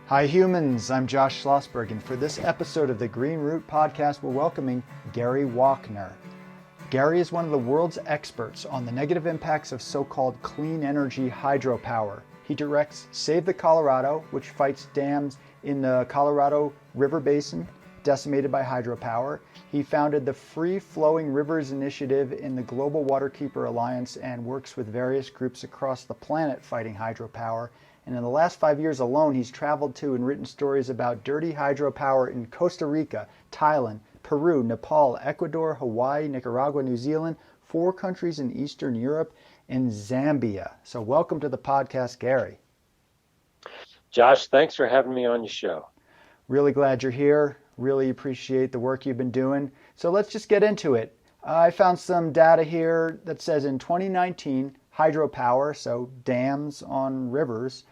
Hi humans, I'm Josh Schlossberg, and for this episode of the Green Root Podcast, we're welcoming Gary Wockner. Gary is one of the world's experts on the negative impacts of so-called clean energy hydropower. He directs Save the Colorado, which fights dams in the Colorado River Basin decimated by hydropower. He founded the Free Flowing Rivers Initiative in the Global Waterkeeper Alliance and works with various groups across the planet fighting hydropower. And in the last 5 years alone, he's traveled to and written stories about dirty hydropower in Costa Rica, Thailand, Peru, Nepal, Ecuador, Hawaii, Nicaragua, New Zealand, 4 countries in Eastern Europe, and Zambia. So welcome to the podcast, Gary. Josh, thanks for having me on your show. Really glad you're here. Really appreciate the work you've been doing. So let's just get into it. I found some data here that says in 2019, hydropower, so dams on rivers,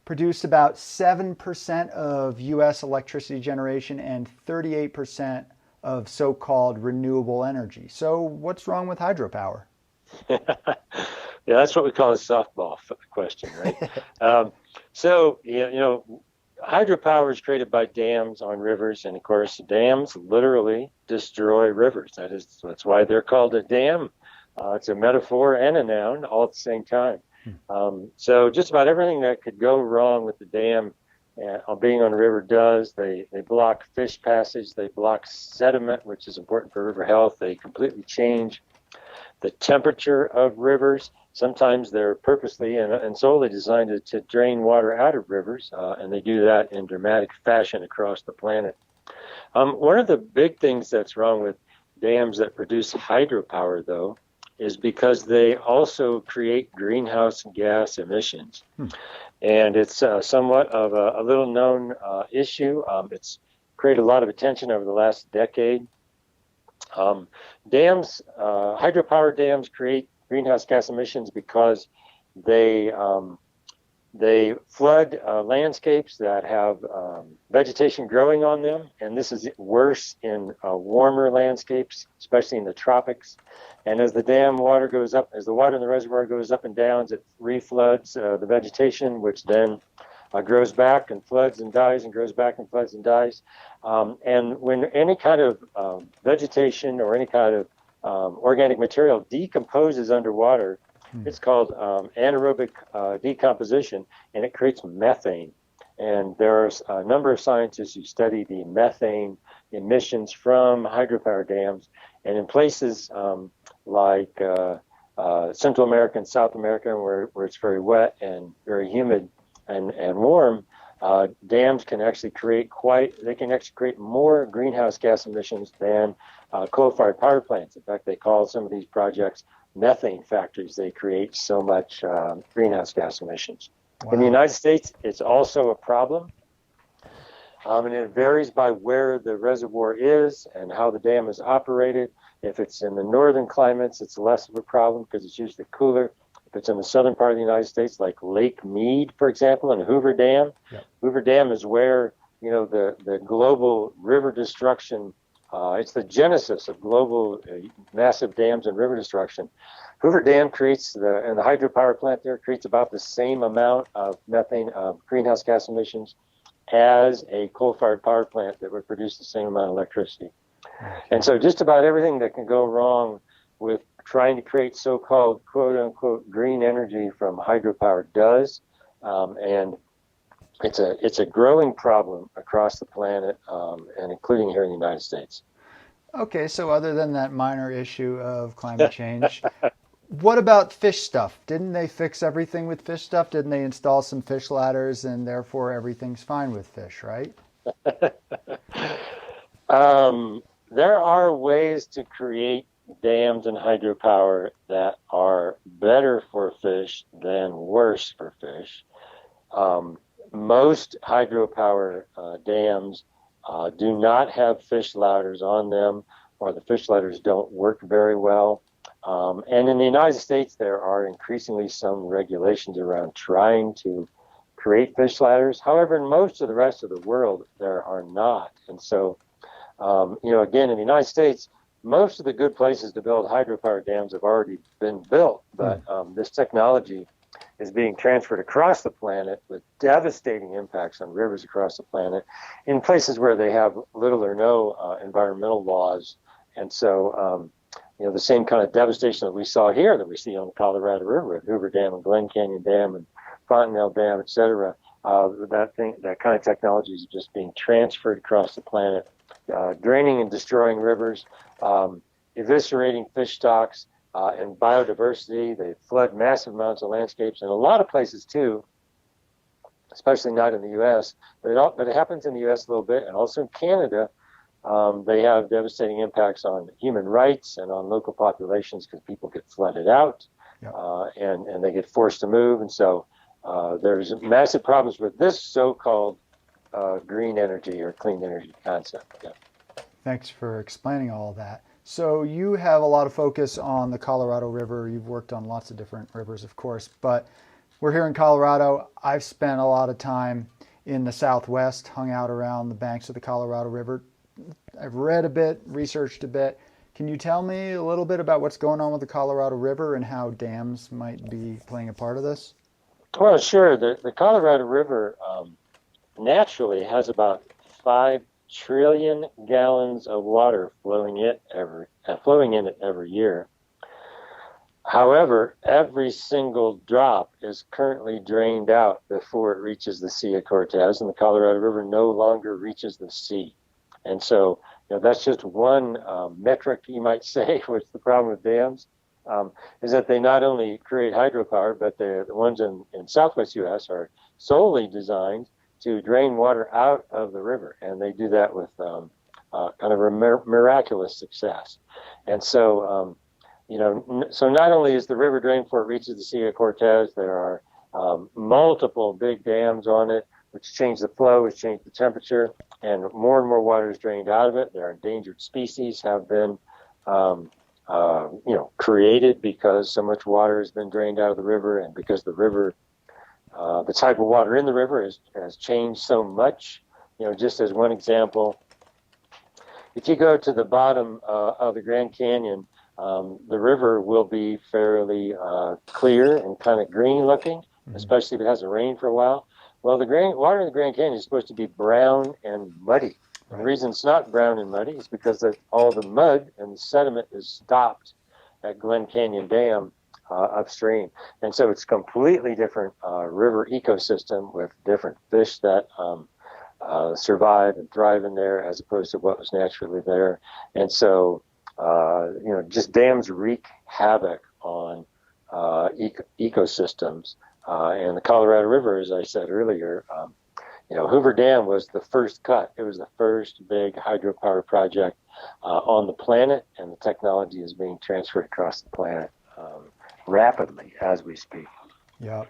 produced about 7% of U.S. electricity generation and 38% of so-called renewable energy. So what's wrong with hydropower? Yeah, that's what we call a softball question, right? Hydropower is created by dams on rivers, and of course, dams literally destroy rivers. That's why they're called a dam. It's a metaphor and a noun all at the same time. So just about everything that could go wrong with the dam being on a river does. They block fish passage. They block sediment, which is important for river health. They completely change the temperature of rivers. Sometimes they're purposely and solely designed to drain water out of rivers, and they do that in dramatic fashion across the planet. One of the big things that's wrong with dams that produce hydropower, though, is because they also create greenhouse gas emissions. And it's somewhat of a little known issue. It's created a lot of attention over the last decade. Hydropower dams create greenhouse gas emissions because they flood landscapes that have vegetation growing on them, and this is worse in warmer landscapes, especially in the tropics. And as the dam water goes up, as the water in the reservoir goes up and down, it refloods the vegetation, which then grows back and floods and dies, and grows back and floods and dies. And when any kind of vegetation or any kind of organic material decomposes underwater, it's called anaerobic decomposition, and it creates methane. And there's a number of scientists who study the methane emissions from hydropower dams. And in places like Central America and South America, where it's very wet and very humid and warm, dams can actually create more greenhouse gas emissions than coal-fired power plants. In fact, they call some of these projects methane factories. They create so much greenhouse gas emissions. Wow. In the United States, it's also a problem. And it varies by where the reservoir is and how the dam is operated. If it's in the northern climates, it's less of a problem because it's usually cooler. If it's in the southern part of the United States, like Lake Mead, for example, and Hoover Dam. Yep. Hoover Dam is where, the global river destruction, it's the genesis of global massive dams and river destruction. Hoover Dam and the hydropower plant there creates about the same amount of methane, greenhouse gas emissions as a coal-fired power plant that would produce the same amount of electricity. And so just about everything that can go wrong with trying to create so-called quote-unquote green energy from hydropower does. And it's a growing problem across the planet, and including here in the United States. Okay, so other than that minor issue of climate change, what about fish stuff? Didn't they fix everything with fish stuff? Didn't they install some fish ladders and therefore everything's fine with fish, right? There are ways to create dams and hydropower that are better for fish than worse for fish. Most hydropower dams do not have fish ladders on them, or the fish ladders don't work very well. And in the United States, there are increasingly some regulations around trying to create fish ladders. However, in most of the rest of the world, there are not. And so, again, in the United States, most of the good places to build hydropower dams have already been built, but this technology is being transferred across the planet with devastating impacts on rivers across the planet in places where they have little or no environmental laws. And so, the same kind of devastation that we saw here that we see on the Colorado River at Hoover Dam and Glen Canyon Dam and Fontenelle Dam, et cetera, that kind of technology is just being transferred across the planet, draining and destroying rivers, eviscerating fish stocks and biodiversity. They flood massive amounts of landscapes in a lot of places too, especially not in the U.S. But it happens in the U.S. a little bit, and also in Canada. They have devastating impacts on human rights and on local populations because people get flooded out, yep. And they get forced to move. And so there's massive problems with this so-called green energy or clean energy concept. Yeah. Thanks for explaining all of that. So you have a lot of focus on the Colorado River. You've worked on lots of different rivers, of course, but we're here in Colorado. I've spent a lot of time in the Southwest, hung out around the banks of the Colorado River. I've read a bit, researched a bit. Can you tell me a little bit about what's going on with the Colorado River and how dams might be playing a part of this? Well, sure. The Colorado River naturally has about 5 trillion gallons of water flowing in it every year. However, every single drop is currently drained out before it reaches the Sea of Cortez, and the Colorado River no longer reaches the sea. And so, that's just one metric, you might say, what's the problem with dams, is that they not only create hydropower, but the ones in Southwest U.S. are solely designed to drain water out of the river. And they do that with kind of a miraculous success. And so, so not only is the river drained before it reaches the Sea of Cortez, there are multiple big dams on it, which change the flow, which change the temperature, and more water is drained out of it. There are endangered species have been, created because so much water has been drained out of the river, and because the river, the type of water in the river has changed so much. Just as one example, if you go to the bottom of the Grand Canyon, the river will be fairly clear and kind of green looking, mm-hmm. especially if it hasn't rained for a while. Well, the water in the Grand Canyon is supposed to be brown and muddy. Right. The reason it's not brown and muddy is because all the mud and the sediment is stopped at Glen Canyon Dam upstream. And so it's a completely different river ecosystem with different fish that survive and thrive in there as opposed to what was naturally there. And so, just dams wreak havoc on ecosystems. And the Colorado River, as I said earlier, Hoover Dam was the first cut. It was the first big hydropower project on the planet, and the technology is being transferred across the planet rapidly as we speak. Yeah,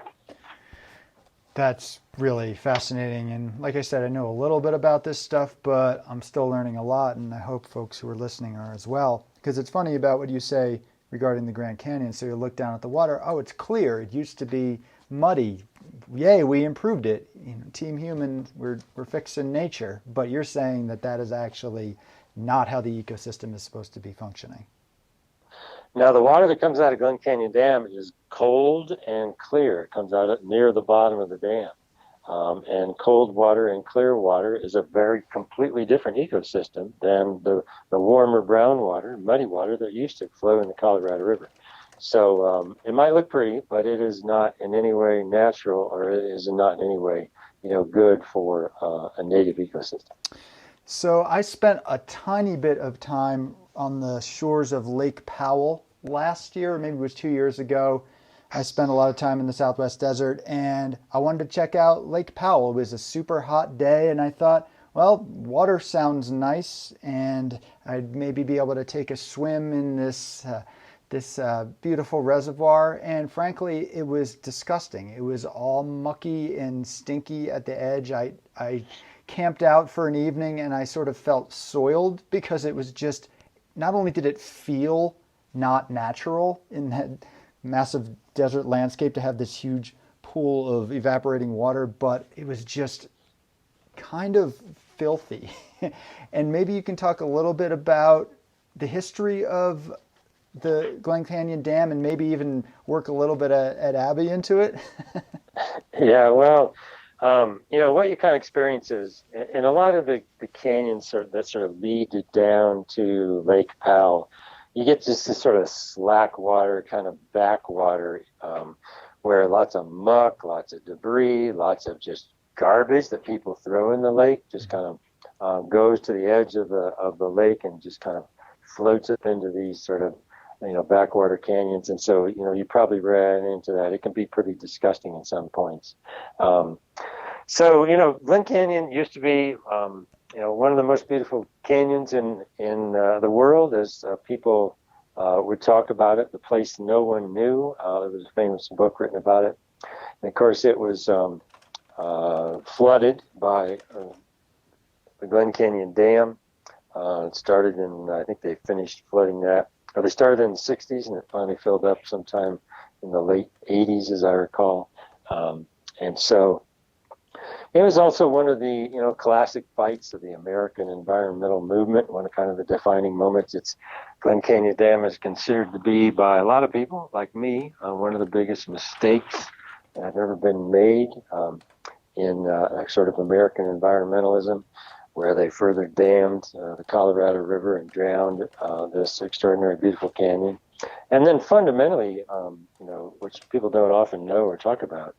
that's really fascinating. And like I said, I know a little bit about this stuff, but I'm still learning a lot, and I hope folks who are listening are as well. Because it's funny about what you say regarding the Grand Canyon. So you look down at the water, oh, it's clear. It used to be muddy. Yay, we improved it. Team Human, we're fixing nature. But you're saying that is actually not how the ecosystem is supposed to be functioning. Now, the water that comes out of Glen Canyon Dam is cold and clear. It comes out near the bottom of the dam. And cold water and clear water is a very completely different ecosystem than the warmer brown water, muddy water that used to flow in the Colorado River. So it might look pretty, but it is not in any way natural, or it is not in any way, good for a native ecosystem. So I spent a tiny bit of time on the shores of Lake Powell last year, or maybe it was 2 years ago. I spent a lot of time in the Southwest desert, and I wanted to check out Lake Powell. It was a super hot day, and I thought, well, water sounds nice, and I'd maybe be able to take a swim in this beautiful reservoir. And frankly, it was disgusting. It was all mucky and stinky at the edge. I camped out for an evening, and I sort of felt soiled because it was just, not only did it feel not natural in that massive desert landscape to have this huge pool of evaporating water, but it was just kind of filthy. And maybe you can talk a little bit about the history of the Glen Canyon Dam and maybe even work a little bit at Abbey into it? Yeah, well, what you kind of experience is in a lot of the canyons that sort of lead you down to Lake Powell, you get just this sort of slack water, kind of backwater, where lots of muck, lots of debris, lots of just garbage that people throw in the lake just kind of goes to the edge of the lake and just kind of floats up into these sort of backwater canyons. And so you probably ran into that. It can be pretty disgusting at some points. Glen Canyon used to be one of the most beautiful canyons in the world, as people would talk about it. The place no one knew. There was a famous book written about it. And of course, it was flooded by the Glen Canyon Dam. It started I think they finished flooding that, or they started in the 60s, and it finally filled up sometime in the late 80s, as I recall. And so it was also one of the, classic fights of the American environmental movement, one of kind of the defining moments. Glen Canyon Dam is considered to be, by a lot of people like me, one of the biggest mistakes that have ever been made in sort of American environmentalism, where they further dammed the Colorado River and drowned this extraordinary, beautiful canyon. And then fundamentally, which people don't often know or talk about,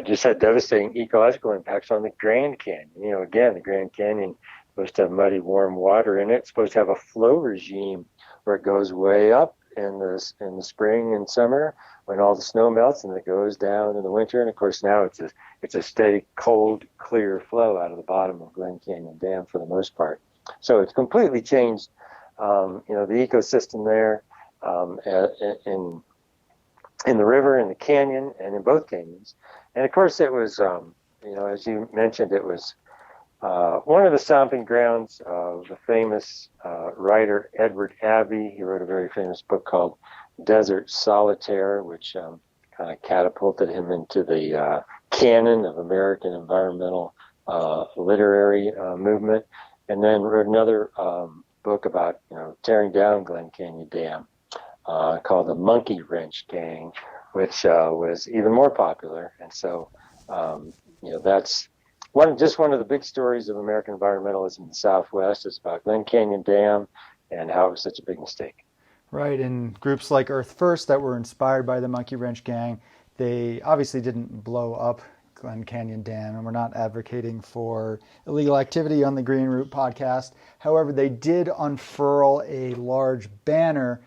just had devastating ecological impacts on the Grand Canyon. Again, the Grand Canyon is supposed to have muddy, warm water in it. It's supposed to have a flow regime where it goes way up in the spring and summer when all the snow melts, and it goes down in the winter. And of course, now it's a steady, cold, clear flow out of the bottom of Glen Canyon Dam for the most part. So it's completely changed, the ecosystem there in the river, in the canyon, and in both canyons. And of course, it was, as you mentioned, it was one of the stomping grounds of the famous writer Edward Abbey. He wrote a very famous book called Desert Solitaire, which kind of catapulted him into the canon of American environmental literary movement. And then wrote another book about tearing down Glen Canyon Dam called The Monkey Wrench Gang, which was even more popular. And so that's one of the big stories of American environmentalism in the Southwest is about Glen Canyon Dam and how it was such a big mistake. Right, and groups like Earth First that were inspired by the Monkey Wrench Gang, they obviously didn't blow up Glen Canyon Dam, and we're not advocating for illegal activity on the Green Root podcast. However, they did unfurl a large banner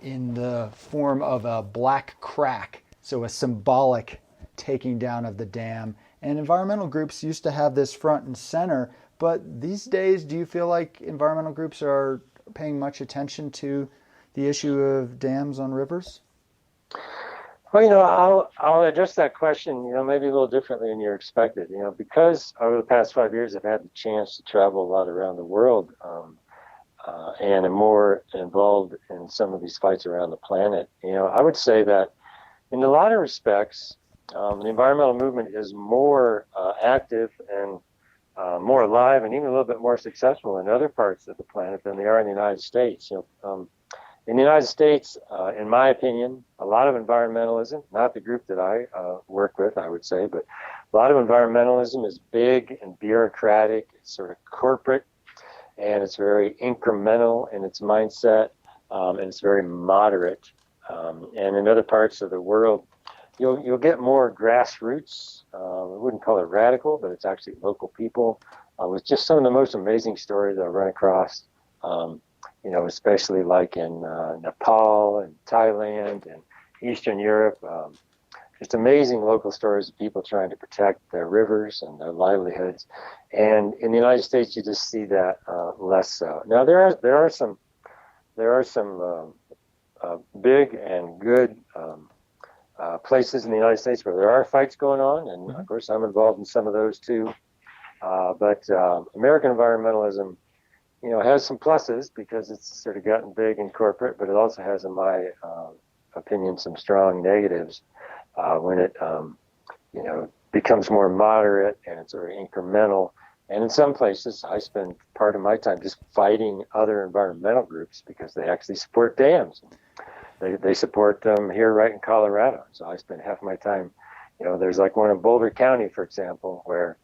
in the form of a black crack, so a symbolic taking down of the dam. And environmental groups used to have this front and center, but these days, do you feel like environmental groups are paying much attention to the issue of dams on rivers? Well, I'll address that question, maybe a little differently than you're expected. Because over the past 5 years, I've had the chance to travel a lot around the world, and am more involved in some of these fights around the planet. I would say that in a lot of respects, the environmental movement is more active and more alive, and even a little bit more successful in other parts of the planet than they are in the United States. In the United States, in my opinion, a lot of environmentalism, not the group that I work with, I would say, but a lot of environmentalism is big and bureaucratic, it's sort of corporate, and it's very incremental in its mindset, and it's very moderate. And in other parts of the world, you'll get more grassroots. I wouldn't call it radical, but it's actually local people with just some of the most amazing stories I've run across. Especially like in Nepal and Thailand and Eastern Europe. Just amazing local stories of people trying to protect their rivers and their livelihoods. And in the United States, you just see that less so. Now there are some big and good places in the United States where there are fights going on, and of course I'm involved in some of those too. But American environmentalism, has some pluses because it's sort of gotten big and corporate, but it also has, in my opinion, some strong negatives when it, becomes more moderate and it's sort of incremental And in some places, I spend part of my time just fighting other environmental groups because they actually support dams. They support them here right in Colorado. So I spend half my time, there's like one in Boulder County, for example, where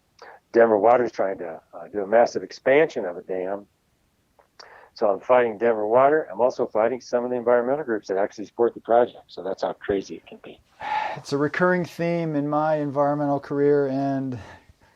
Denver Water's trying to do a massive expansion of a dam. So I'm fighting Denver Water. I'm also fighting some of the environmental groups that actually support the project. So that's how crazy it can be. It's a recurring theme in my environmental career and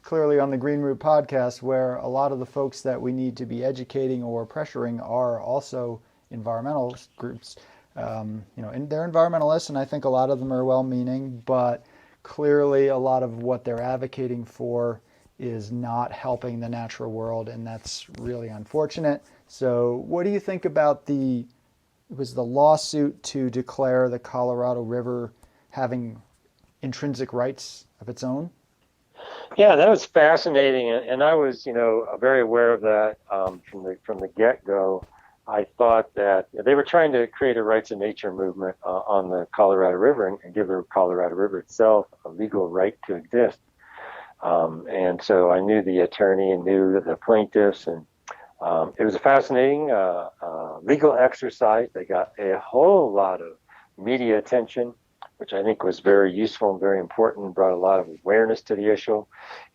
clearly on the Green Root podcast, where a lot of the folks that we need to be educating or pressuring are also environmental groups. And they're environmentalists, and I think a lot of them are well-meaning, but clearly a lot of what they're advocating for is not helping the natural world, and that's really unfortunate. So what do you think about it was the lawsuit to declare the Colorado River having intrinsic rights of its own? Yeah, that was fascinating, and I was, very aware of that from the get-go. I thought that they were trying to create a rights of nature movement on the Colorado River and give the Colorado River itself a legal right to exist. And so I knew the attorney and knew the plaintiffs, and it was a fascinating legal exercise. They got a whole lot of media attention, which I think was very useful and very important, brought a lot of awareness to the issue.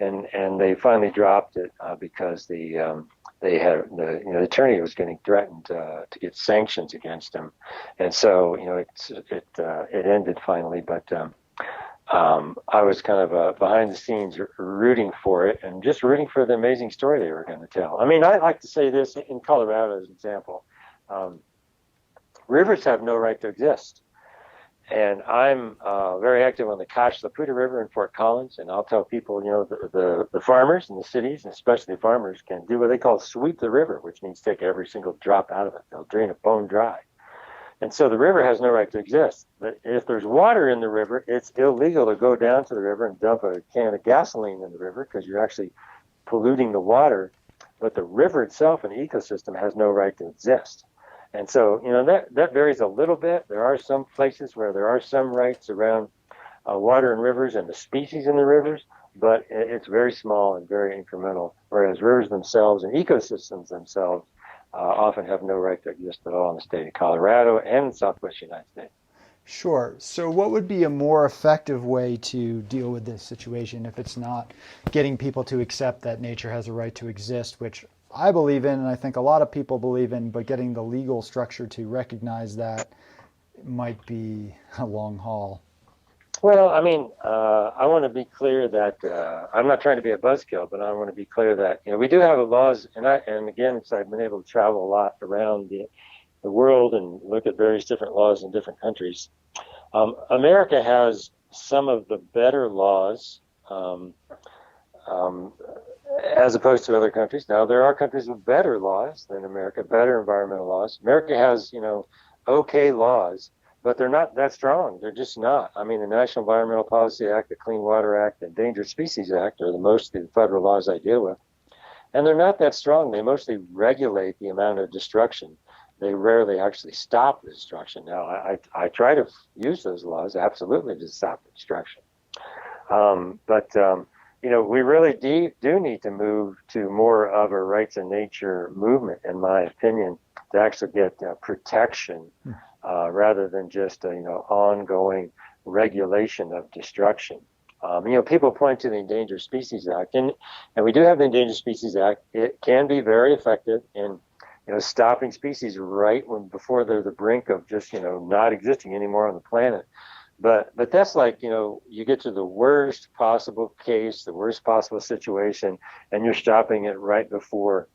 And they finally dropped it because the attorney was getting threatened to get sanctions against him. And so, it ended finally, but I was kind of behind the scenes rooting for it and just rooting for the amazing story they were going to tell. I mean, I like to say this in Colorado as an example. Rivers have no right to exist. And I'm very active on the Cache La Puta River in Fort Collins, and I'll tell people, the farmers in the cities, and especially the farmers, can do what they call sweep the river, which means take every single drop out of it. They'll drain it bone dry. And so the river has no right to exist. But if there's water in the river, it's illegal to go down to the river and dump a can of gasoline in the river because you're actually polluting the water. But the river itself, an ecosystem, has no right to exist. And so, that varies a little bit. There are some places where there are some rights around water and rivers and the species in the rivers, but it's very small and very incremental, whereas rivers themselves and ecosystems themselves often have no right to exist at all in the state of Colorado and Southwest United States. Sure. So what would be a more effective way to deal with this situation if it's not getting people to accept that nature has a right to exist, which I believe in, and I think a lot of people believe in, but getting the legal structure to recognize that might be a long haul? Well, I mean, I want to be clear that I'm not trying to be a buzzkill, but I want to be clear that we do have laws, and again, I've been able to travel a lot around the world and look at various different laws in different countries. America has some of the better laws. As opposed to other countries. Now, there are countries with better laws than America, better environmental laws. America has, okay laws, but they're not that strong. They're just not. I mean, the National Environmental Policy Act, the Clean Water Act, the Endangered Species Act are mostly the federal laws I deal with. And they're not that strong. They mostly regulate the amount of destruction. They rarely actually stop the destruction. Now, I try to use those laws absolutely to stop the destruction. We really do need to move to more of a rights of nature movement, in my opinion, to actually get protection rather than just ongoing regulation of destruction. People point to the Endangered Species Act, and we do have the Endangered Species Act. It can be very effective in stopping species right before they're the brink of just not existing anymore on the planet. But that's like, you get to the worst possible case, the worst possible situation, and you're stopping it right before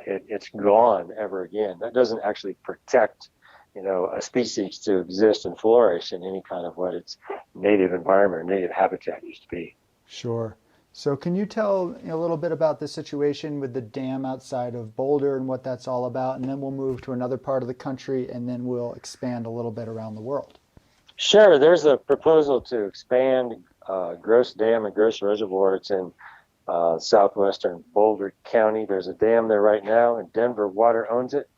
it's gone ever again. That doesn't actually protect, a species to exist and flourish in any kind of what its native environment or native habitat used to be. Sure. So can you tell a little bit about the situation with the dam outside of Boulder and what that's all about? And then we'll move to another part of the country, and then we'll expand a little bit around the world. Sure. There's a proposal to expand Gross Dam and Gross Reservoir. It's in southwestern Boulder County. There's a dam there right now, and Denver Water owns it.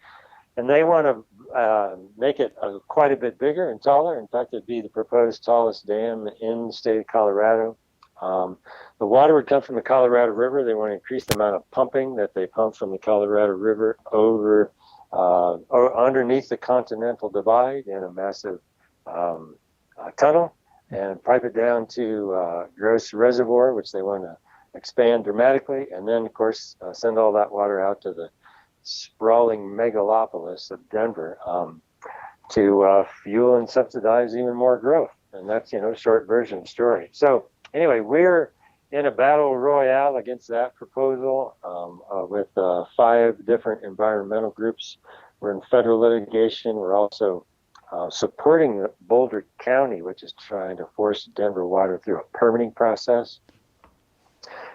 And they want to make it quite a bit bigger and taller. In fact, it'd be the proposed tallest dam in the state of Colorado. The water would come from the Colorado River. They want to increase the amount of pumping that they pump from the Colorado River over or underneath the Continental Divide in a massive tunnel and pipe it down to Gross Reservoir, which they want to expand dramatically, and then, of course, send all that water out to the sprawling megalopolis of Denver to fuel and subsidize even more growth. And that's, short version story. So anyway, we're in a battle royale against that proposal with 5 different environmental groups. We're in federal litigation. We're also supporting Boulder County, which is trying to force Denver water through a permitting process.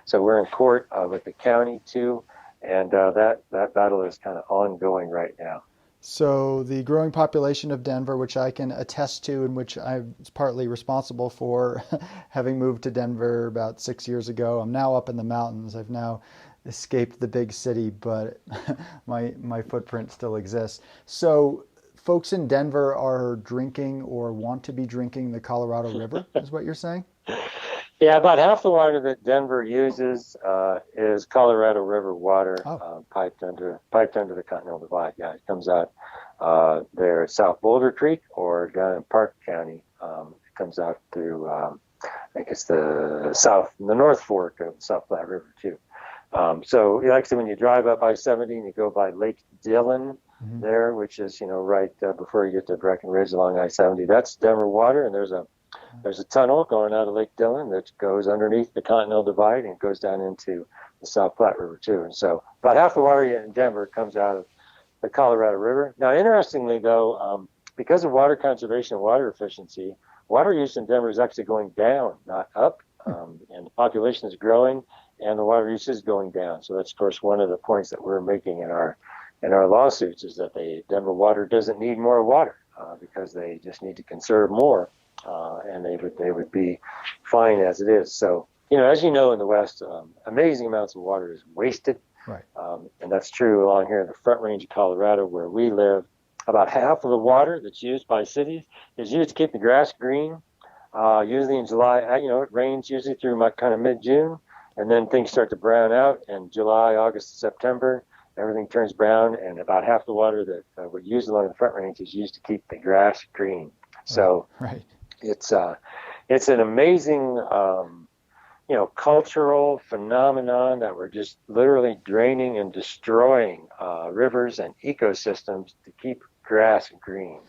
So we're in court with the county too, and that battle is kind of ongoing right now. So the growing population of Denver, which I can attest to and which I was partly responsible for, having moved to Denver about 6 years ago. I'm now up in the mountains. I've now escaped the big city, but my footprint still exists. So folks in Denver are drinking or want to be drinking the Colorado River, is what you're saying? Yeah, about half the water that Denver uses is Colorado River water, piped under the Continental Divide. Yeah, it comes out there at South Boulder Creek or down in Park County. It comes out through, I think it's the North Fork of the South Platte River too. So actually, when you drive up I-70 and you go by Lake Dillon there, which is right before you get to Breckenridge along I-70, that's Denver water, and there's a tunnel going out of Lake Dillon that goes underneath the Continental Divide and goes down into the South Platte River too. And so about half the water in Denver comes out of the Colorado River. Now, interestingly though, because of water conservation and water efficiency, water use in Denver is actually going down, not up. And the population is growing and the water use is going down. So that's, of course, one of the points that we're making in our lawsuits is that Denver water doesn't need more water because they just need to conserve more. And they would be fine as it is. So, as you know, in the West, amazing amounts of water is wasted. Right. And that's true along here in the Front Range of Colorado where we live. About half of the water that's used by cities is used to keep the grass green. Usually in July, it rains usually through kind of mid-June, and then things start to brown out. In July, August, September, everything turns brown, and about half the water that we use along the Front Range is used to keep the grass green. So right. It's an amazing, cultural phenomenon that we're just literally draining and destroying rivers and ecosystems to keep grass green.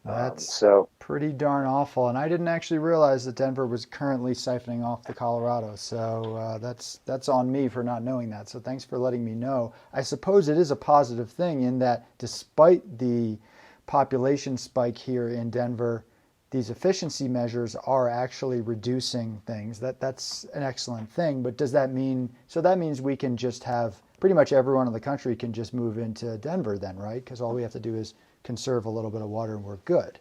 That's pretty darn awful. And I didn't actually realize that Denver was currently siphoning off the Colorado. So that's on me for not knowing that. So thanks for letting me know. I suppose it is a positive thing in that despite the population spike here in Denver, these efficiency measures are actually reducing things. That's an excellent thing. But does that mean, so that means we can just have pretty much everyone in the country can just move into Denver then, right? Because all we have to do is conserve a little bit of water and we're good.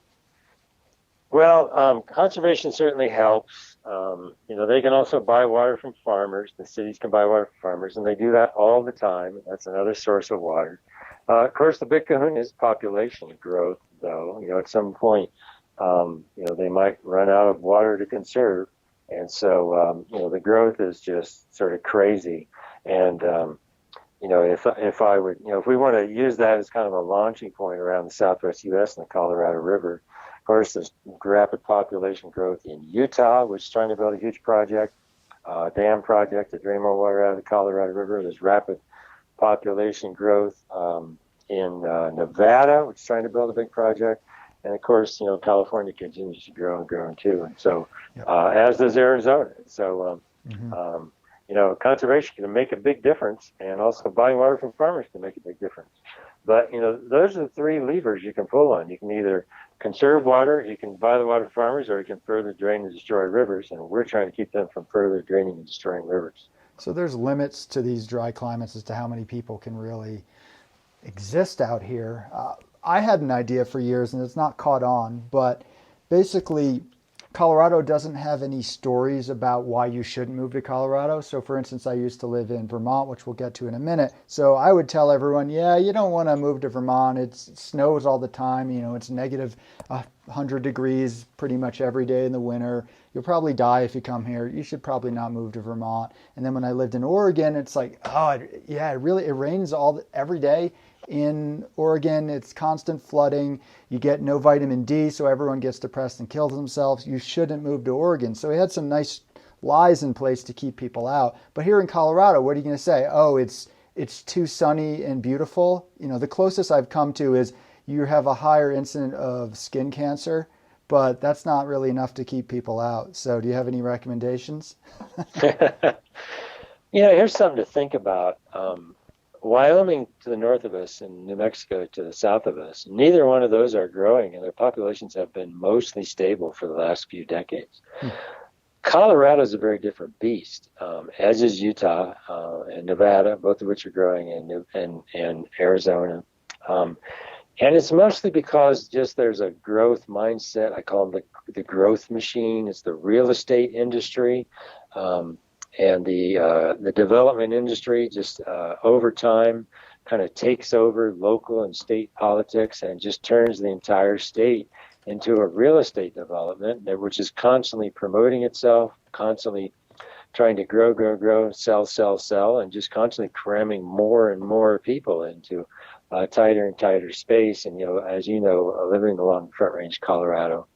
Well, conservation certainly helps. They can also buy water from farmers. The cities can buy water from farmers, and they do that all the time. That's another source of water. Of course, the big kahuna is population growth, though. At some point, they might run out of water to conserve. And so, the growth is just sort of crazy. And, if we want to use that as kind of a launching point around the Southwest U.S. and the Colorado River, of course, there's rapid population growth in Utah, which is trying to build a huge project, dam project to drain more water out of the Colorado River. There's rapid population growth in Nevada, which is trying to build a big project. And of course, California continues to grow and grow too. And so, as does Arizona. So, conservation can make a big difference, and also buying water from farmers can make a big difference. But, those are the 3 levers you can pull on. You can either conserve water, you can buy the water from farmers, or you can further drain and destroy rivers. And we're trying to keep them from further draining and destroying rivers. So there's limits to these dry climates as to how many people can really exist out here. I had an idea for years, and it's not caught on, but basically Colorado doesn't have any stories about why you shouldn't move to Colorado. So for instance, I used to live in Vermont, which we'll get to in a minute. So I would tell everyone, yeah, you don't want to move to Vermont. It snows all the time. It's negative 100 degrees pretty much every day in the winter. You'll probably die if you come here. You should probably not move to Vermont. And then when I lived in Oregon, it's like, it rains every day. In Oregon, it's constant flooding. You get no vitamin D, so everyone gets depressed and kills themselves. You shouldn't move to Oregon. So we had some nice lies in place to keep people out. But here in Colorado, what are you going to say? Oh, it's too sunny and beautiful. The closest I've come to is you have a higher incidence of skin cancer, but that's not really enough to keep people out. So do you have any recommendations? Here's something to think about. Wyoming to the north of us and New Mexico to the south of us, neither one of those are growing, and their populations have been mostly stable for the last few decades. Colorado is a very different beast, as is Utah and Nevada, both of which are growing, and Arizona. And it's mostly because just there's a growth mindset. I call them the growth machine. It's the real estate industry. And the development industry just over time kind of takes over local and state politics and just turns the entire state into a real estate development, which is constantly promoting itself, constantly trying to grow, sell, and just constantly cramming more and more people into tighter and tighter space. And, as you know, living along Front Range, Colorado,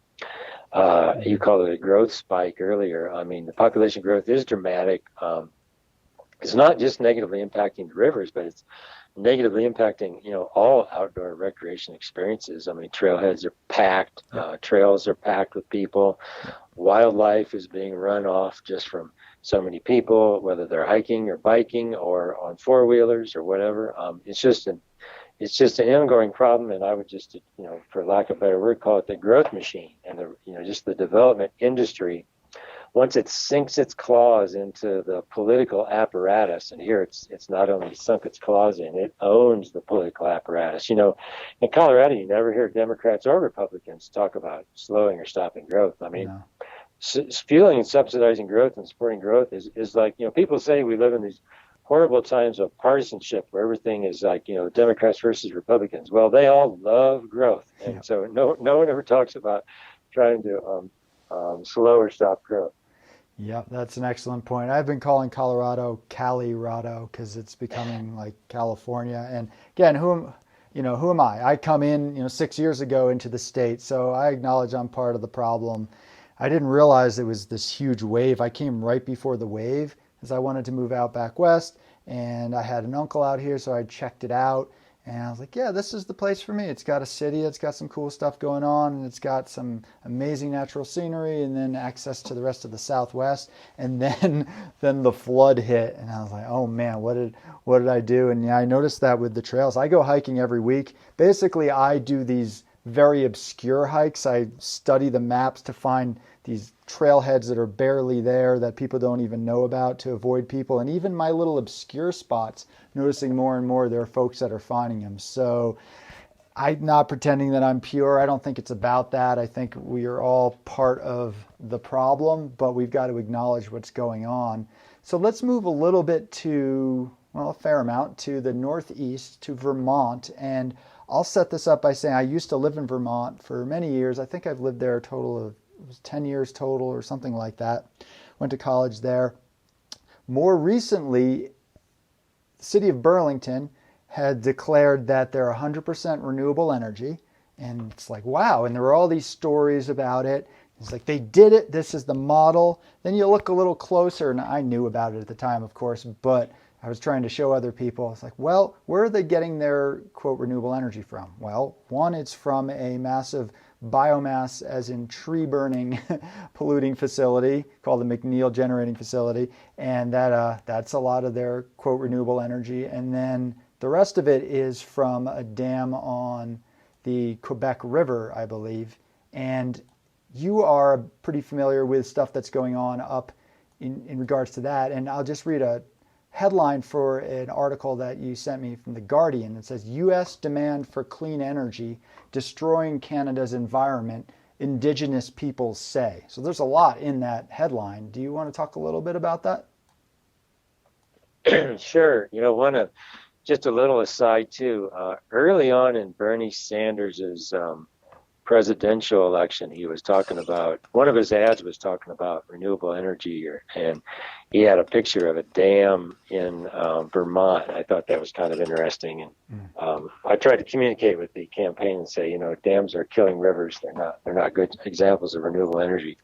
you called it a growth spike earlier. I mean, the population growth is dramatic. It's not just negatively impacting the rivers, but it's negatively impacting, all outdoor recreation experiences. I mean, trailheads are packed, trails are packed with people. Wildlife is being run off just from so many people, whether they're hiking or biking or on four-wheelers or whatever. It's just an ongoing problem, and I would just, for lack of a better word, call it the growth machine, and just the development industry. Once it sinks its claws into the political apparatus, and here it's not only sunk its claws in, it owns the political apparatus. In Colorado, you never hear Democrats or Republicans talk about slowing or stopping growth. I mean, fueling and subsidizing growth and supporting growth is like, people say we live in these horrible times of partisanship where everything is like, Democrats versus Republicans. Well, they all love growth. And so no one ever talks about trying to slow or stop growth. Yeah, that's an excellent point. I've been calling Colorado Cali-rado because it's becoming like California. And again, who am I? I come in, 6 years ago into the state, so I acknowledge I'm part of the problem. I didn't realize it was this huge wave. I came right before the wave because I wanted to move out back west, and I had an uncle out here, so I checked it out. And I was like, yeah, this is the place for me. It's got a city, it's got some cool stuff going on, and it's got some amazing natural scenery, and then access to the rest of the Southwest. And then the flood hit, and I was like, oh man, what did I do? And I noticed that with the trails. I go hiking every week. Basically, I do these very obscure hikes. I study the maps to find these trailheads that are barely there that people don't even know about to avoid people. And even my little obscure spots, noticing more and more there are folks that are finding them. So I'm not pretending that I'm pure. I don't think it's about that. I think we are all part of the problem, but we've got to acknowledge what's going on. So let's move a little bit a fair amount to the Northeast, to Vermont. And I'll set this up by saying I used to live in Vermont for many years. I think I've lived there a total of 10 years total or something like that. Went to college there. More recently, the city of Burlington had declared that they're 100% renewable energy. And it's like, wow. And there were all these stories about it. It's like, they did it. This is the model. Then you look a little closer, and I knew about it at the time, of course, but I was trying to show other people. It's like, well, where are they getting their, quote, renewable energy from? Well, one, it's from a massive biomass, as in tree burning polluting facility called the McNeil Generating Facility, and that's a lot of their, quote, renewable energy. And then the rest of it is from a dam on the Quebec River, I believe. And you are pretty familiar with stuff that's going on up in regards to that. And I'll just read a headline for an article that you sent me from The Guardian. It says, U.S. demand for clean energy destroying Canada's environment indigenous peoples say. So there's a lot in that headline. Do you want to talk a little bit about that? Sure. Just a little aside too. Early on in Bernie Sanders's presidential election, he was talking about, one of his ads was talking about renewable energy, and he had a picture of a dam in Vermont. I thought that was kind of interesting, and I tried to communicate with the campaign and say, dams are killing rivers. They're not good examples of renewable energy.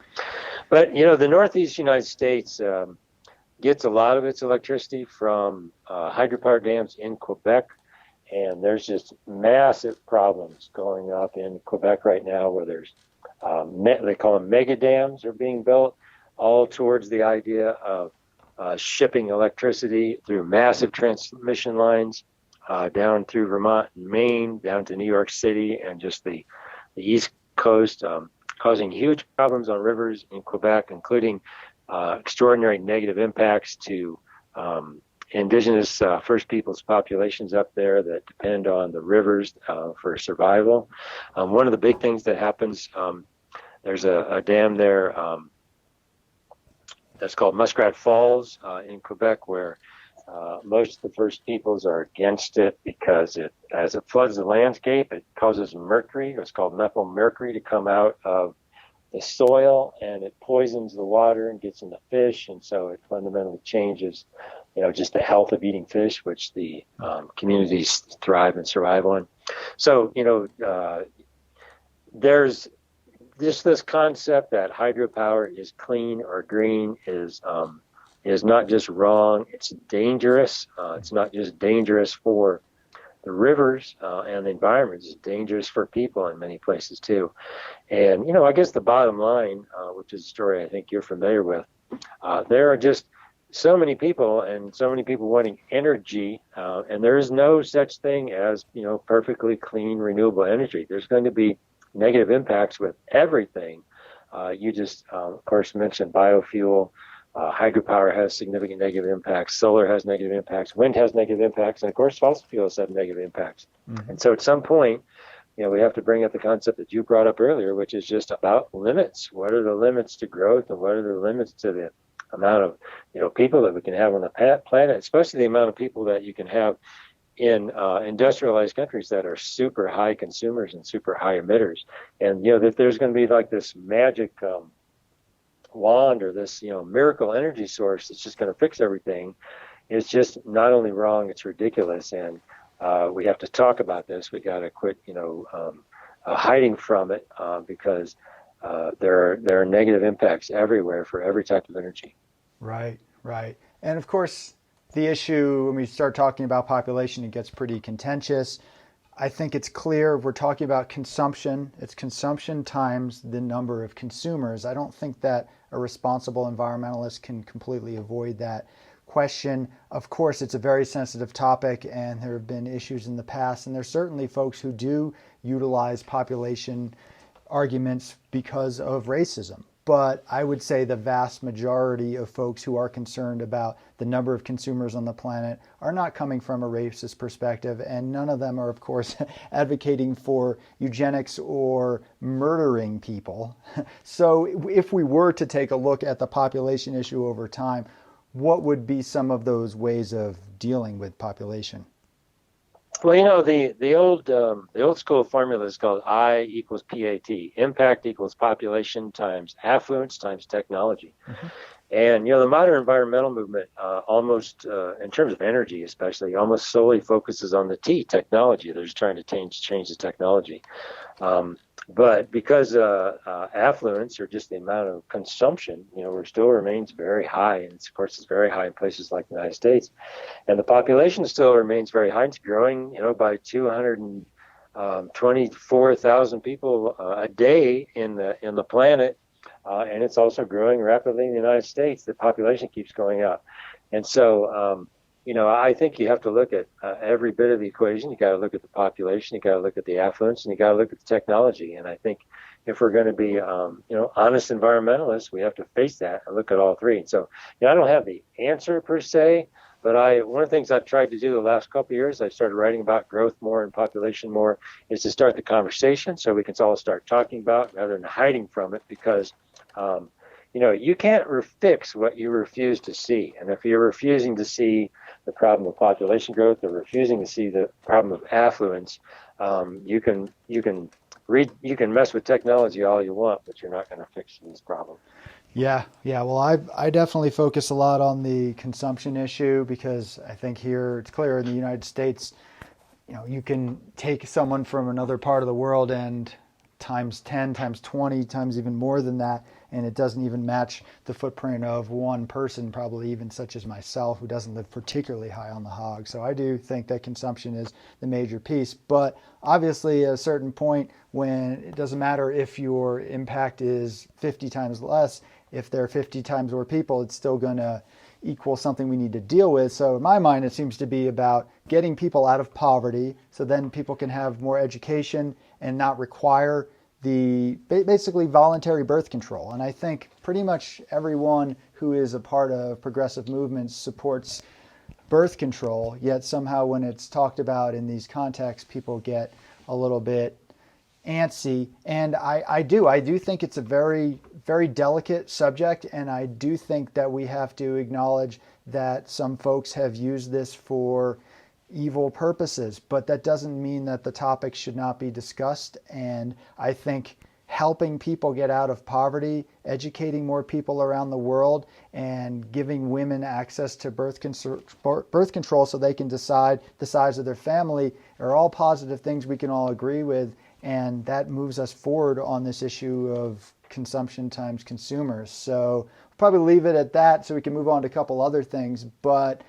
But the Northeast United States gets a lot of its electricity from hydropower dams in Quebec. And there's just massive problems going up in Quebec right now where there's, they call them mega dams are being built, all towards the idea of shipping electricity through massive transmission lines down through Vermont and Maine, down to New York City and just the East Coast, causing huge problems on rivers in Quebec, including extraordinary negative impacts to indigenous First Peoples populations up there that depend on the rivers for survival. One of the big things that happens, there's a dam there that's called Muskrat Falls in Quebec, where most of the First Peoples are against it because as it floods the landscape, it causes mercury, it's called methyl mercury, to come out of the soil, and it poisons the water and gets into fish, and so it fundamentally changes, just the health of eating fish, which the communities thrive and survive on. So, there's this concept that hydropower is clean or green is not just wrong; it's dangerous. It's not just dangerous for the rivers and the environment, is dangerous for people in many places too. And, I guess the bottom line, which is a story I think you're familiar with, there are just so many people and so many people wanting energy, and there is no such thing as, perfectly clean, renewable energy. There's going to be negative impacts with everything. You just, of course, mentioned biofuel. Hydropower has significant negative impacts. Solar has negative impacts. Wind has negative impacts. And of course, fossil fuels have negative impacts. Mm-hmm. And so at some point, we have to bring up the concept that you brought up earlier, which is just about limits. What are the limits to growth, and what are the limits to the amount of, people that we can have on the planet, especially the amount of people that you can have in industrialized countries that are super high consumers and super high emitters. And, if there's going to be like this magic wand or this miracle energy source that's just going to fix everything, it's just not only wrong, it's ridiculous. And we have to talk about this. We got to quit hiding from it because there are negative impacts everywhere for every type of energy. Right. And of course, the issue, when we start talking about population, it gets pretty contentious. I think it's clear we're talking about consumption. It's consumption times the number of consumers. I don't think that a responsible environmentalist can completely avoid that question. Of course, it's a very sensitive topic, and there have been issues in the past, and there's certainly folks who do utilize population arguments because of racism. But I would say the vast majority of folks who are concerned about the number of consumers on the planet are not coming from a racist perspective, and none of them are, of course, advocating for eugenics or murdering people. So if we were to take a look at the population issue over time, what would be some of those ways of dealing with population? Well, the old school formula is called I equals PAT. Impact equals population times affluence times technology. Mm-hmm. And, the modern environmental movement almost, in terms of energy especially, almost solely focuses on the T, technology. They're just trying to change the technology. But because affluence, or just the amount of consumption, still remains very high. And of course, it's very high in places like the United States. And the population still remains very high. It's growing, by 224,000 people a day in the planet. And it's also growing rapidly in the United States. The population keeps going up. And so, I think you have to look at every bit of the equation. You got to look at the population, you got to look at the affluence, and you got to look at the technology. And I think if we're going to be, honest environmentalists, we have to face that and look at all three. And so, I don't have the answer per se, But one of the things I've tried to do the last couple of years, I started writing about growth more and population more, is to start the conversation so we can all start talking about rather than hiding from it. Because, you can't fix what you refuse to see. And if you're refusing to see the problem of population growth or refusing to see the problem of affluence, you can mess with technology all you want, but you're not going to fix these problems. Yeah. Well, I definitely focus a lot on the consumption issue because I think here it's clear in the United States, you can take someone from another part of the world and times 10, times 20, times even more than that, and it doesn't even match the footprint of one person, probably even such as myself, who doesn't live particularly high on the hog. So I do think that consumption is the major piece. But obviously, at a certain point, when it doesn't matter if your impact is 50 times less, if there are 50 times more people, it's still going to equal something we need to deal with. So in my mind, it seems to be about getting people out of poverty so then people can have more education and not require the basically voluntary birth control. And I think pretty much everyone who is a part of progressive movements supports birth control, yet somehow when it's talked about in these contexts, people get a little bit antsy. And I do think it's a very, very delicate subject, and I do think that we have to acknowledge that some folks have used this for evil purposes, but that doesn't mean that the topic should not be discussed. And I think helping people get out of poverty, educating more people around the world, and giving women access to birth control so they can decide the size of their family are all positive things we can all agree with. And that moves us forward on this issue of consumption times consumers. So we'll probably leave it at that so we can move on to a couple other things. But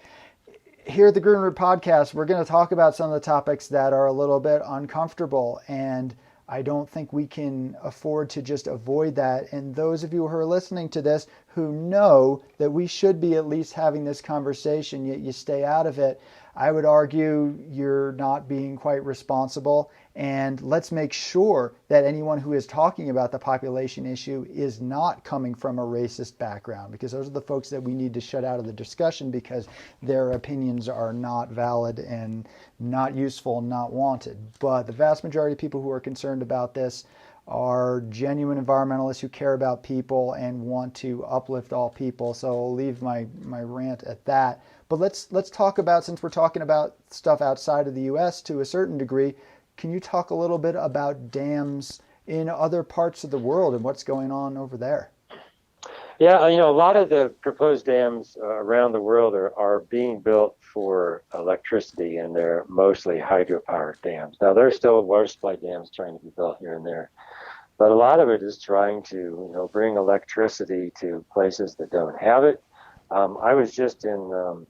here at the Green Root Podcast, we're going to talk about some of the topics that are a little bit uncomfortable, and I don't think we can afford to just avoid that. And those of you who are listening to this who know that we should be at least having this conversation, yet you stay out of it, I would argue you're not being quite responsible. And let's make sure that anyone who is talking about the population issue is not coming from a racist background, because those are the folks that we need to shut out of the discussion because their opinions are not valid and not useful and not wanted. But the vast majority of people who are concerned about this are genuine environmentalists who care about people and want to uplift all people. So I'll leave my rant at that. But let's talk about, since we're talking about stuff outside of the U.S. to a certain degree, can you talk a little bit about dams in other parts of the world and what's going on over there? Yeah, a lot of the proposed dams around the world are being built for electricity, and they're mostly hydropower dams. Now, there's still water supply dams trying to be built here and there, but a lot of it is trying to, bring electricity to places that don't have it. I was just in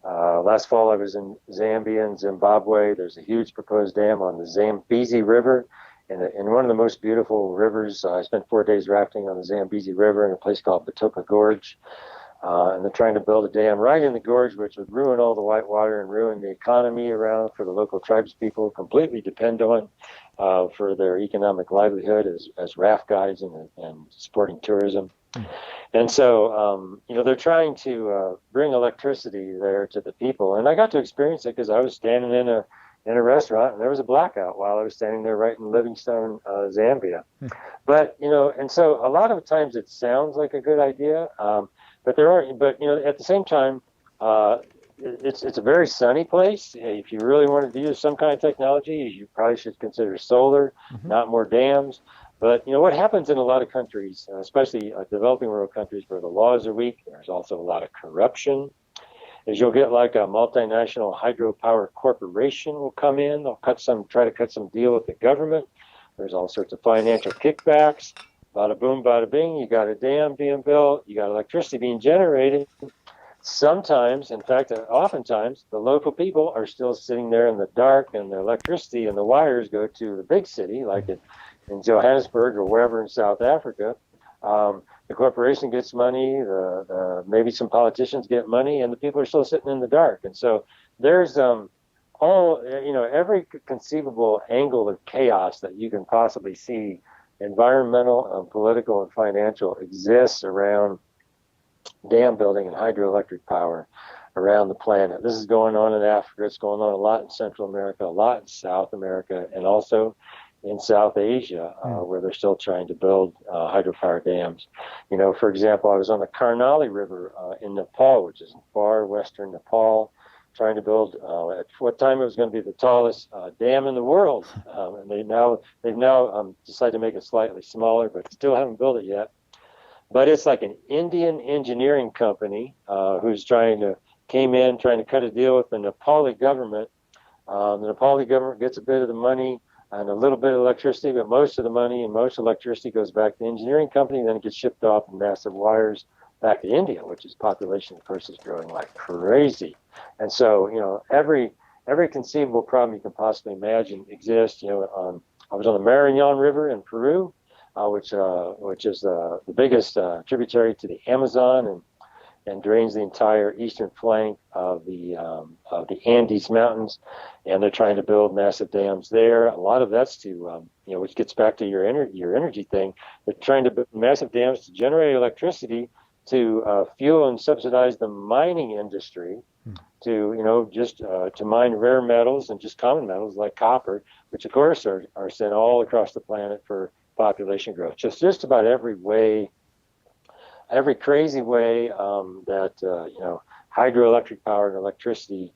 last fall. I was in Zambia and Zimbabwe. There's a huge proposed dam on the Zambezi River, in one of the most beautiful rivers. I spent 4 days rafting on the Zambezi River in a place called Batoka Gorge. And they're trying to build a dam right in the gorge, which would ruin all the white water and ruin the economy around for the local tribes people completely depend on for their economic livelihood as raft guides and supporting tourism. And so, they're trying to bring electricity there to the people. And I got to experience it because I was standing in a restaurant and there was a blackout while I was standing there right in Livingstone, Zambia. But, and so a lot of times it sounds like a good idea. But at the same time, it's a very sunny place. If you really wanted to use some kind of technology, you probably should consider solar, not more dams. But, what happens in a lot of countries, especially developing world countries where the laws are weak, there's also a lot of corruption, is you'll get like a multinational hydropower corporation will come in. They'll try to cut some deal with the government. There's all sorts of financial kickbacks. Bada boom, bada bing. You got a dam being built. You got electricity being generated. Sometimes, in fact, oftentimes, the local people are still sitting there in the dark, and the electricity and the wires go to the big city, like in Johannesburg or wherever in South Africa. The corporation gets money, maybe some politicians get money, and the people are still sitting in the dark. And so there's every conceivable angle of chaos that you can possibly see, environmental, political, and financial, exists around dam building and hydroelectric power. around the planet. This is going on in Africa. It's going on a lot in Central America, a lot in South America, and also in South Asia, where they're still trying to build hydropower dams. For example, I was on the Karnali River in Nepal, which is in far western Nepal, trying to build at what time it was going to be the tallest dam in the world. And they've now decided to make it slightly smaller, but still haven't built it yet. But it's like an Indian engineering company who's trying to cut a deal with the Nepali government. The Nepali government gets a bit of the money and a little bit of electricity, but most of the money and most electricity goes back to the engineering company, and then it gets shipped off in massive wires back to India, which is population, of course, is growing like crazy. And so, every conceivable problem you can possibly imagine exists. I was on the Marañón River in Peru, which is the biggest tributary to the Amazon and drains the entire eastern flank of the Andes Mountains, and they're trying to build massive dams there. A lot of that's to, which gets back to your energy thing. They're trying to build massive dams to generate electricity to fuel and subsidize the mining industry, to mine rare metals and just common metals like copper, which of course are sent all across the planet for population growth. Just about every crazy way that hydroelectric power and electricity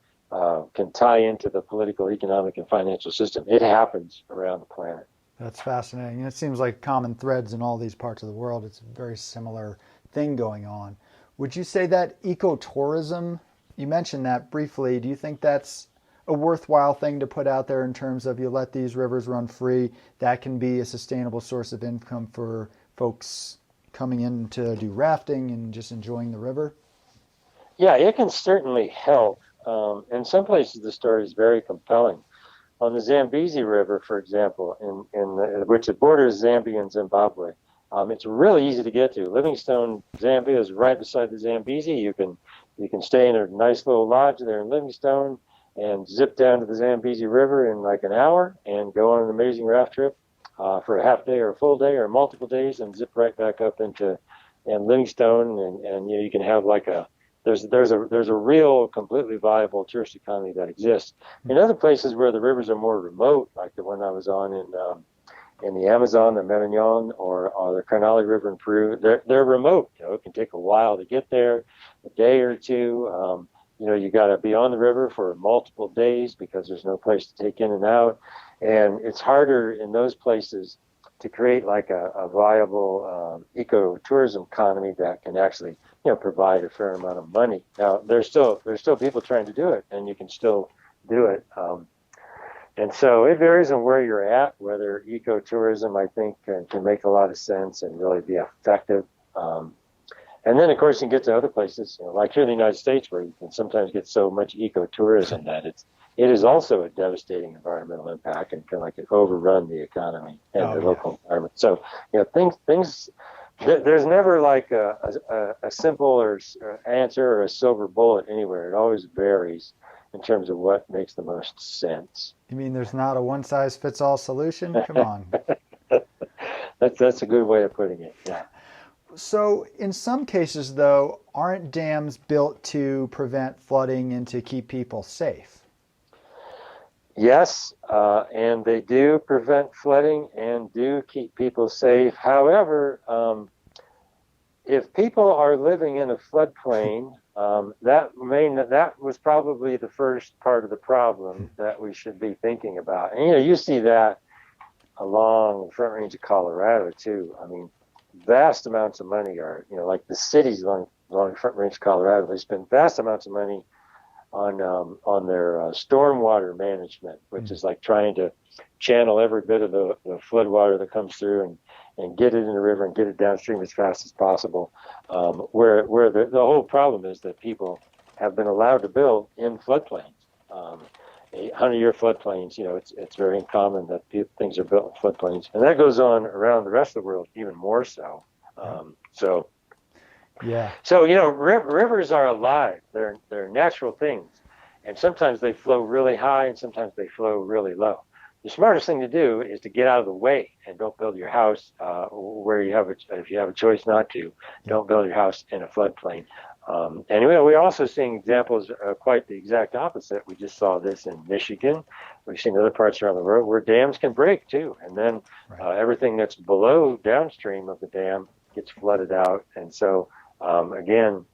can tie into the political, economic, and financial system. It happens around the planet. That's fascinating. It seems like common threads in all these parts of the world. It's a very similar thing going on. Would you say that ecotourism, you mentioned that briefly, do you think that's a worthwhile thing to put out there in terms of you let these rivers run free, that can be a sustainable source of income for folks coming in to do rafting and just enjoying the river? Yeah, it can certainly help. In some places, the story is very compelling. On the Zambezi River, for example, which it borders Zambia and Zimbabwe, it's really easy to get to. Livingstone, Zambia is right beside the Zambezi. You can stay in a nice little lodge there in Livingstone and zip down to the Zambezi River in like an hour and go on an amazing raft trip for a half day or a full day or multiple days and zip right back up into Livingstone, and you can have like there's a real completely viable tourist economy that exists. In other places where the rivers are more remote, like the one I was on in the Amazon, the Marañón, or the Karnali River in Peru, they're remote. It can take a while to get there, a day or two. You got to be on the river for multiple days because there's no place to take in and out, and it's harder in those places to create like a viable ecotourism economy that can actually provide a fair amount of money. Now there's still people trying to do it, and you can still do it. And so it varies on where you're at, whether ecotourism, I think, can make a lot of sense and really be effective. And then, of course, you can get to other places, like here in the United States, where you can sometimes get so much ecotourism that it is also a devastating environmental impact and can overrun the economy and the local environment. So, things. There's never like a simple answer or a silver bullet anywhere. It always varies in terms of what makes the most sense. You mean there's not a one-size-fits-all solution? Come on. That's a good way of putting it, yeah. So in some cases, though, aren't dams built to prevent flooding and to keep people safe? Yes, and they do prevent flooding and do keep people safe. However, if people are living in a floodplain, that was probably the first part of the problem that we should be thinking about. And you see that along the Front Range of Colorado too. I mean, vast amounts of money are, like the cities along the Front Range of Colorado, they spend vast amounts of money on their stormwater management, which is like trying to channel every bit of the flood water that comes through and get it in the river and get it downstream as fast as possible. Where the whole problem is that people have been allowed to build in floodplains. 100-year floodplains, it's very uncommon that things are built in floodplains. And that goes on around the rest of the world even more so. So rivers are alive. They're natural things. And sometimes they flow really high and sometimes they flow really low. The smartest thing to do is to get out of the way and don't build your house where if you have a choice not to, don't build your house in a floodplain. And we're also seeing examples quite the exact opposite. We just saw this in Michigan. We've seen other parts around the world where dams can break too, and then everything that's below downstream of the dam gets flooded out. And so again,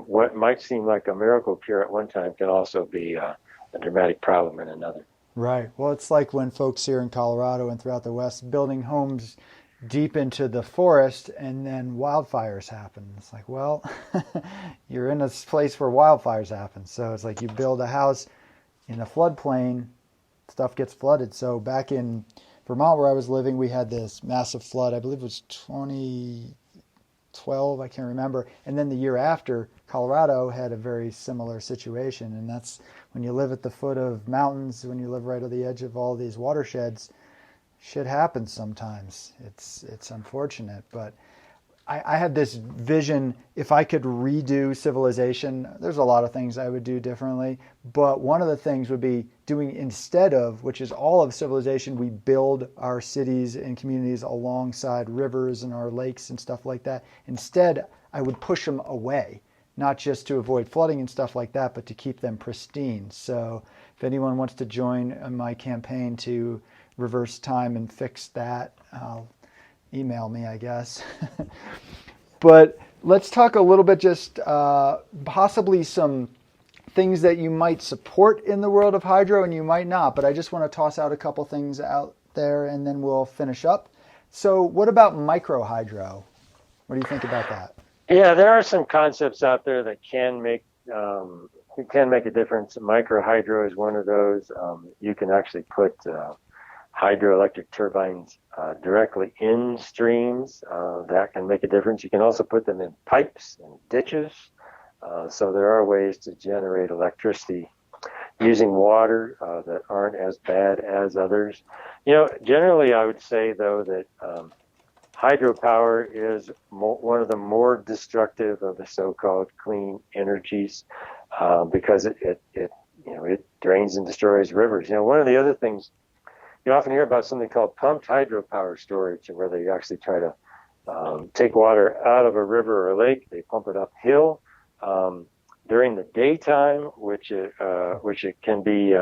what might seem like a miracle cure at one time can also be a dramatic problem in another. Right. Well, it's like when folks here in Colorado and throughout the West building homes deep into the forest and then wildfires happen. It's like, well, you're in a place where wildfires happen. So it's like you build a house in a floodplain, stuff gets flooded. So back in Vermont where I was living, we had this massive flood. I believe it was 2012, I can't remember. And then the year after, Colorado had a very similar situation. And that's when you live at the foot of mountains, when you live right on the edge of all these watersheds, shit happens sometimes. It's unfortunate, but I had this vision, if I could redo civilization, there's a lot of things I would do differently, but one of the things would be doing instead of, which is all of civilization, we build our cities and communities alongside rivers and our lakes and stuff like that. Instead, I would push them away, not just to avoid flooding and stuff like that, but to keep them pristine. So if anyone wants to join my campaign to reverse time and fix that, email me, I guess. But let's talk a little bit, just possibly some things that you might support in the world of hydro and you might not, but I just want to toss out a couple things out there and then we'll finish up. So what about microhydro? What do you think about that? Yeah, there are some concepts out there that can make a difference. Microhydro is one of those. You can actually put hydroelectric turbines directly in streams. That can make a difference. You can also put them in pipes and ditches. So there are ways to generate electricity using water that aren't as bad as others. Generally I would say, though, that hydropower is one of the more destructive of the so-called clean energies because it drains and destroys rivers. One of the other things you often hear about, something called pumped hydropower storage, where they actually try to take water out of a river or a lake. They pump it uphill during the daytime, which it can be,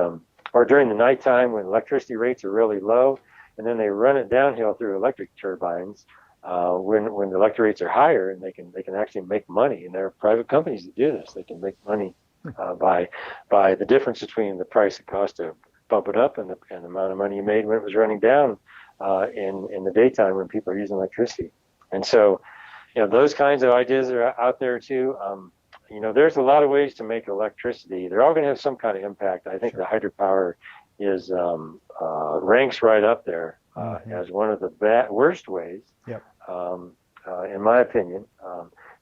or during the nighttime when electricity rates are really low, and then they run it downhill through electric turbines when the electric rates are higher, and they can actually make money. And there are private companies that do this. They can make money by the difference between the price it costs to bump it up and the amount of money you made when it was running down in the daytime when people are using electricity. And so, those kinds of ideas are out there too. There's a lot of ways to make electricity. They're all going to have some kind of impact. I think the hydropower is ranks right up there as one of the worst ways, in my opinion.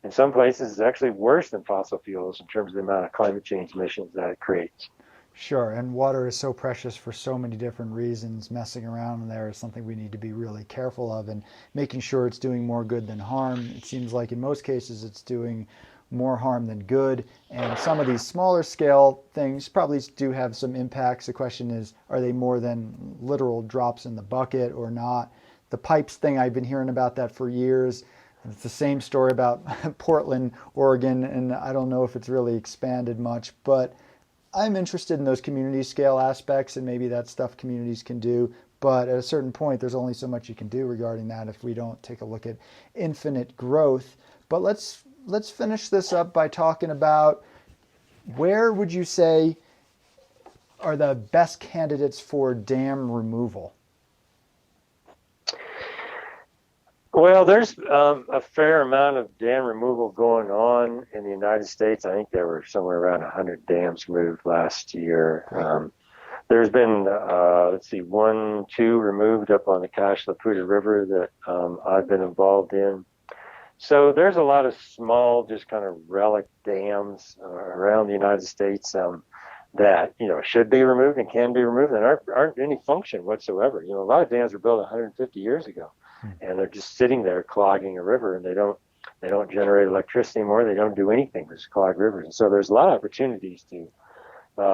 In some places, it's actually worse than fossil fuels in terms of the amount of climate change emissions that it creates. Sure, and water is so precious for so many different reasons. Messing around in there is something we need to be really careful of, and making sure it's doing more good than harm. It seems like in most cases it's doing more harm than good, and some of these smaller scale things probably do have some impacts. The question is, are they more than literal drops in the bucket or not? The pipes thing, I've been hearing about that for years. It's the same story about Portland, Oregon, and I don't know if it's really expanded much, but I'm interested in those community scale aspects, and maybe that stuff communities can do. But at a certain point, there's only so much you can do regarding that if we don't take a look at infinite growth. But let's finish this up by talking about, where would you say are the best candidates for dam removal? Well, there's a fair amount of dam removal going on in the United States. I think there were somewhere around 100 dams removed last year. There's been, 2 removed up on the Cache-la-Poudre River that I've been involved in. So there's a lot of small, just kind of relic dams around the United States that should be removed and can be removed and aren't any function whatsoever. A lot of dams were built 150 years ago, and they're just sitting there clogging a river, and they don't generate electricity anymore. They don't do anything but just clog rivers. And so there's a lot of opportunities to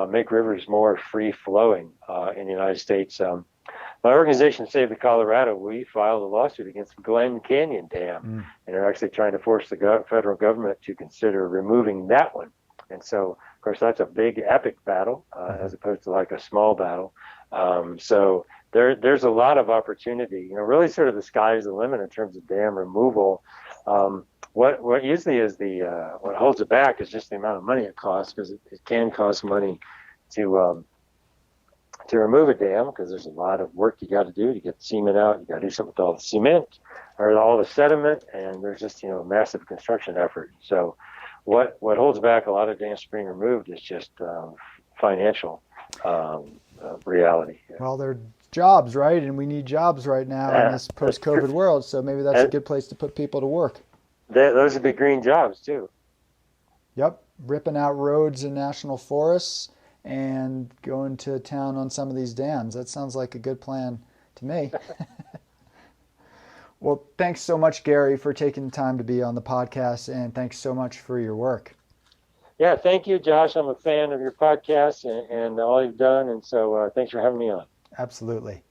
make rivers more free flowing in the United States. My organization, Save the Colorado, we filed a lawsuit against the Glen Canyon Dam, and they're actually trying to force the federal government to consider removing that one. And so, of course, that's a big epic battle as opposed to like a small battle. So there's a lot of opportunity. Really sort of the sky is the limit in terms of dam removal. What usually is what holds it back is just the amount of money it costs, because it can cost money to remove a dam, because there's a lot of work you got to do to get the cement out. You got to do something with all the cement or all the sediment, and there's just a massive construction effort. So what holds back a lot of dams being removed is just financial reality. Well, they're jobs, right? And we need jobs right now in this post-COVID world. So maybe that's a good place to put people to work. Those would be green jobs too. Yep, ripping out roads and national forests and going to town on some of these dams. That sounds like a good plan to me. Well, thanks so much, Gary, for taking the time to be on the podcast, and thanks so much for your work. Yeah, thank you, Josh. I'm a fan of your podcast and all you've done, and so thanks for having me on. Absolutely.